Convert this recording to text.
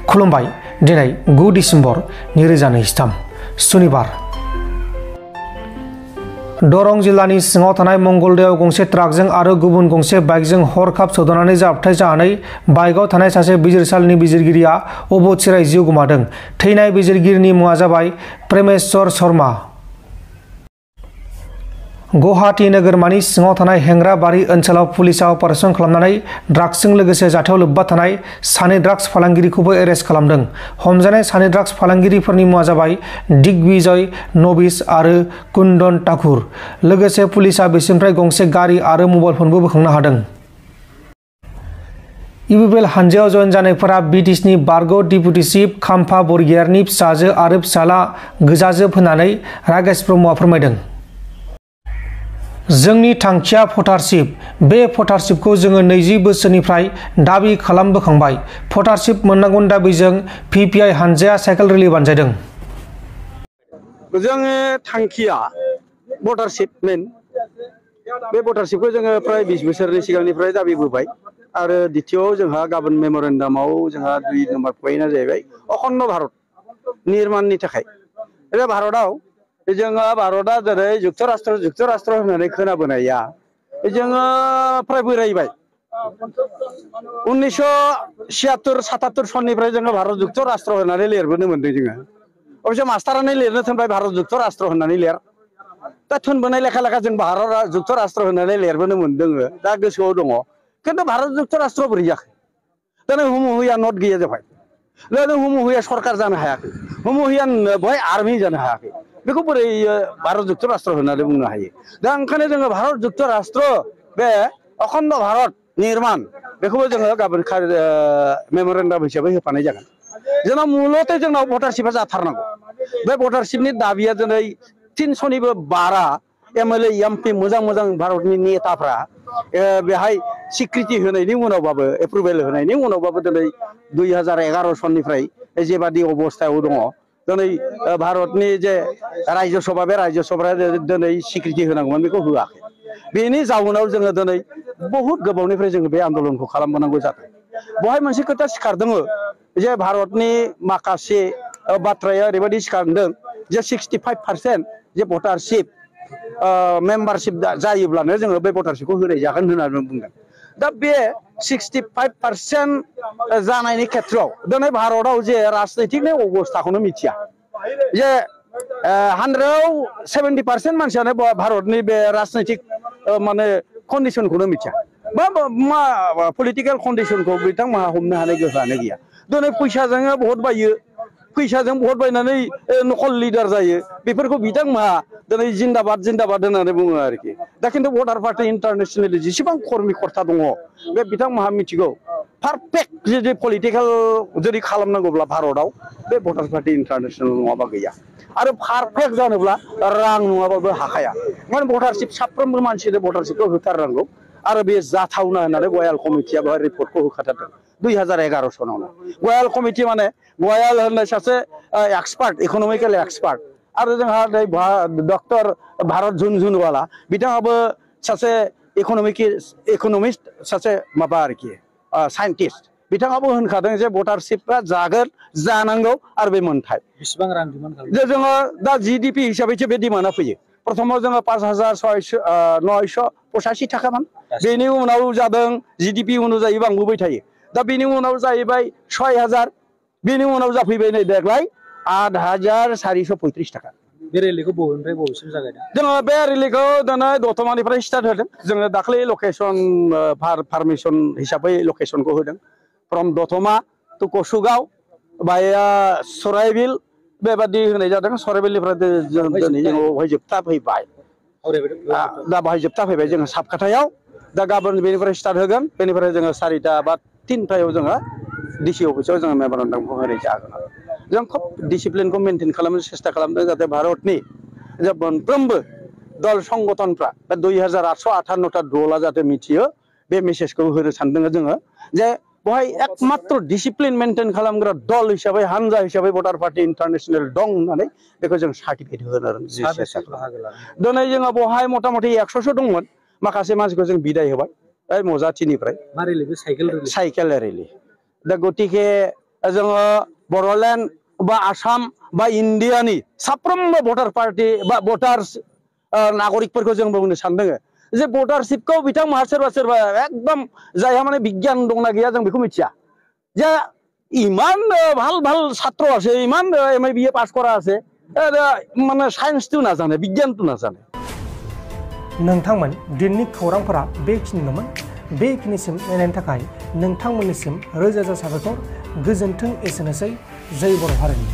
खुलुमबाय दिनै 9 डिसेम्बर 2023 सुनिबार दरं जिल्लानि सिङाव थानाय मंगलदैयाव गंसे ट्राकजों आरो गुबुन गंसे बाइकजों हरखाब सौदावनानै जाब्रबथाय जानानै बाइकआव थानाय सासे बिजिरसालिनि बिजिरगिरिया अबथिरायै जिउ गोमादों। थैनाय बिजिरगिरिनि मुङा जाबाय प्रेमेश्वर शर्मा। गुवाहाटी नोगोरमानि सिङाव थानाय हेंग्राबारि ओनसोलाव पुलिसआ अपारेसन खालामनानै ड्राग्सजों लोगोसे जाथायाव लोब्बा थानाय सानै ड्राग्स फालांगिरिखौबो एरेस्ट खालामदों। हमजानाय सानै ड्राग्स फालांगिरिफोरनि मुङा जाबाय दिग्विजय नबिस आरो कुंदन ठाकुर। लोगोसे पुलिसआ बिसोरनिफ्राय गंसे गारि आरो मबाइल फनबो बोखांनो हादों। इउपिपिएल हानजायाव जयेन जानायफोरा बिटिसिनि बारग' डिप्युटि चिफ खाम्फा बरगयारिनि फिसाजो आरो फिसाला गोजाजोब होननानै राकेश ब्रह्मआ फोरमायदों। जोंनि थांखिया भटारशिप। बे भटारशिपखौ जोङो 20 बोसोरनिफ्राय दाबि खालामबोखांबाय। भटारशिप मोननांगौनि दाबिजों पिपिआइ हानजाया साइकेल रेलि बानजायदों। जोंनि थांखिया भटारशिप मेन। बे भटारशिपखौ जोङो प्राय 20 बोसोरनि सिगांनिफ्राय दाबिबोबाय आरो द्वितीयआव जोंहा गाबोन मेम'रेन्डामाव जोंहा 2 नम्बर पइन्टआ जाहैबाय अखण्ड भारत निर्माणनि थाखाय। बे भारतआव जोङो भारतआ जेरै जुक्तराष्ट्र होननानै खोनाबोनाया जोङो फ्राय बोरायबाय। 1976-77 सननिफ्राय जोङो भारत जुक्तराष्ट्र होननानै लिरबोनो मोन्दों जोङो। अबयसे मास्टारानो लिरनो थिनबाय भारत जुक्तराष्ट्र होननानै लिर। दा थोनबोनाय लेखा लेखा जों भारत जुक्तराष्ट्र होननानै लिरबोनो मोन्दों। दा गोसोआव दङ। खिन्थु भारत जुक्तराष्ट्र बोरै जाखो? दा नों हुमुहुया नट गैया जाबाय। नों हुमुहुया सरकार जानो हायाखै। हुमुहुया बेवहाय आर्मि जानो हायाखै। बेखौ बोरै भारत जुक्तराष्ट्र होननानै बुंनो हायो? दा ओंखायनो जोङो भारत जुक्तराष्ट्र बे अखण्ड भारत निर्माण बेखौबो जोङो गाबोन मेम'रेन्डाम हिसाबै होफानाय जागोन। जोंनाव मुलथे जोंनाव भटारशिपआ जाथारनांगौ। बे भटारशिपनि दाबिया दिनै 300निबो बारा एमएलए एमपि मोजां भारतनि नेताफ्रा बेहाय स्वीकृति होनायनि उनावबाबो एप्रुभेल होनायनि उनावबाबो दिनै 2011 सननिफ्राय जेबादि अबस्थायाव दङ दिनै भारतनि जे रायजो सभा बे रायजो सभाया दिनै स्वीकृति होनांगौमोन बेखौ होआखै। बेनि जाउनाव जोङो दिनै बहुद गोबावनिफ्राय जोङो बे आन्दलनखौ खालामबोनांगौ जादों। बेवहाय मोनसे खोथा सिखारदों जे भारतनि माखासे बाथ्राया ओरैबायदि सिखारदों जे 65% जे भटारशिप मेम्बारशिप जायोब्लानो जोङो बे भटारशिपखौ होनाय जागोन होननानै बुंदों। दा बे 65% जानायनि खेथ्रआव दिनै भारतआव जे राजनैतिकनि अबस्थाखौनो मिथिया जे 100आव 70% मानसियानो भारतनि बे राजनैतिक माने कन्डिसनखौनो मिथिया। मा पलिटिकेल कन्डिसनखौ बिथांमोनहा हमनो हानाय गोहोआनो गैया। दिनै फैसाजों भट बायो। फैसाजों भट बायनानै नकल लिडार जायो। बेफोरखौ बिथांमोनहा दिनै जिन्दाबाद होननानै बुङो आरोखि। दा खिन्थु भटार पार्टि इन्टारनेसनेलनि जेसेबां कर्मि-कर्ता दङ बे बिथांमोनहा मिथिगौ पारफेक्ट जुदि पलिटिकेल जुदि खालामनांगौब्ला भारतआव बे भटार पार्टि इन्टारनेसनेल नङाबा गैया। आरो पारफेक्ट जानोब्ला रां नङाबाबो हाखाया। माने भटारशिप साफ्रोमबो मानसिनो भटारशिपखौ होथारनांगौ आरो बे जाथावना होननानै गयाल कमिटिया बेवहाय रिपर्टखौ होखाथारदों 2011 सनावनो। गयाल कमिटि माने गयाल होननाय सासे एक्सपार्ट इक'नमिकेल एक्सपार्ट आरो जोंहा डक्टर भारत झुनझुनवाला बिथाङाबो सासे इक'नमिस्ट सासे माबा आरोखि साइन्टिस्ट। बिथाङाबो होनखादों जे भटारशिपआ जागोन जानांगौ आरो बे मोनथाय। बेसेबां रां डिमान्ड खालामो? जोङो दा GDP हिसाबैसो बे डिमान्डआ फैयो। प्रथमाव जोङो 5,985 थाखामोन। बेनि उनाव जादों GDP अनुजायै बांबोबाय थायो। दा बेनि उनाव जाहैबाय 6,000। बेनि उनाव जाफैबाय नै देग्लाय 8,435 थाखा। बे रेलिखौ बबेनिफ्राय बबेसिम जागायदों? जोङो बे रेलिखौ दिनै दतमानिफ्राय स्टार्ट होदों। जोङो दाख्लै लकेसन पारमिसन हिसाबै लकेसनखौ होदों। फ्रम दतमा टु कसुगाव बाया सराइबिल बेबादि होनाय जादों। सराइबिलनिफ्राय दिनै जोङो बेवहाय जोबथा फैबाय। दा बाहाय जोबथा फैबाय जोङो साबकाटायाव। दा गाबोन बेनिफ्राय स्टार्ट होगोन। बेनिफ्राय जोङो 4टा बा 3टायाव जोङो DC अफिसाव जोङो मेम'रेन्डामखौ होनाय जागोन। जों खोब डिसिप्लिनखौ मेनटेन खालामनो सेस्था खालामदों जाहाथे भारतनि जे मोनफ्रोमबो दल संगठनफ्रा बे 2,858टा दला जाहाथे मिथियो बे मेसेजखौ होनो सानदों जोङो जे बेवहाय एकमात्र डिसिप्लिन मेनटेन खालामग्रा दल हिसाबै हानजा हिसाबै भटार पार्टि इन्टारनेसनेल दं होननानै बेखौ जों सार्टिफिकेट होनो सेस्था खालामदों। दिनै जोङो बेवहाय मथा मथि 100सो दंमोन। माखासे मानसिखौ जों बिदाय होबाय मजाथिनिफ्राय। मा रेलि? बे साइकेल रेलि। Cycle rally. दा गतिके जोङो बड'लेण्ड बा आसाम बा इण्डियानि साफ्रोमबो भटार पार्टी बा भटार्स नागरिकफोरखौ जों बुंनो सानदों जे भटारशिपखौ बिथांमोनहा सोरबा सोरबा एकदम जायहा माने बिगियान दंना गैया जों बेखौ मिथिया যে ইমান ভাল ভাল ছাত্র আছে ইমান এমএ বিএ পাস করা আছে মানে সায়েন্সটো নাজানে বিজ্ঞানটো নাজানে नोंथांमोन दिननि खौरांफोरा बेखिनिल'मोन बेखिनिसिम नायनायनि थाखाय नोंथांमोननिसिम रोजा रोजा साबायखर गोजोन्थों एसेनोसै जै बर' हारिनि